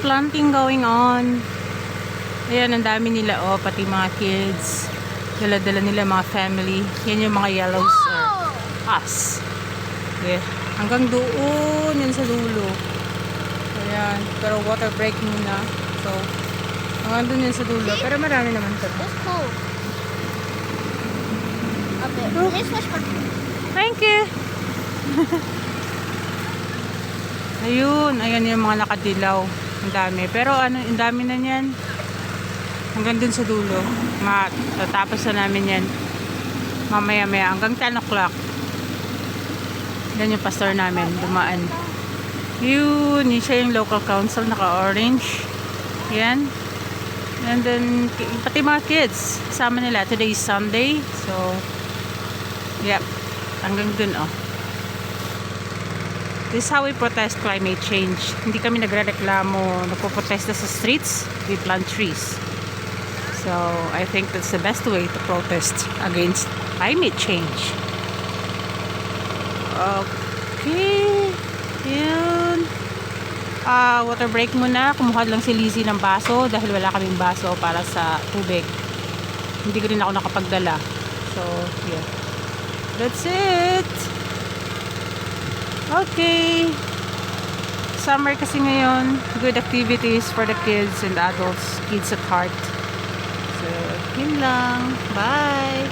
planting going on. Ayan, ang dami nila, oh, pati mga kids. Dala-dala nila mga family. Yan yung mga yellows or us. Yeah. Hanggang doon, yan sa dulo. Ayan, pero water break muna. So, hanggang doon yan sa dulo. Pero marami naman ito. It's cool. Okay, this was for... Thank you! Ayun, ayan yung mga nakadilaw. Ang dami. Pero ano, ang dami na yan. Hanggang dun sa dulo. Matatapos na namin yan. Mamaya-maya. Hanggang 10 o'clock. Yan yung pastor namin. Dumaan. Yun. Yun siya yung local council. Naka-orange. Yan. And then, pati mga kids. Kasama nila. Today is Sunday. So, yep. Hanggang dun, oh. This is how we protest climate change. Hindi kami nagre-reklamo, nagpo-protesta sa streets. We plant trees. So, I think that's the best way to protest against climate change. Okay. Yun. Water break muna. Kumuha lang si Lizzie ng baso dahil wala kaming baso para sa tubig. Hindi ko rin ako nakapagdala. So, yeah. That's it. Okay. Summer kasi ngayon. Good activities for the kids and adults. Kids at heart. So, yun lang. Bye.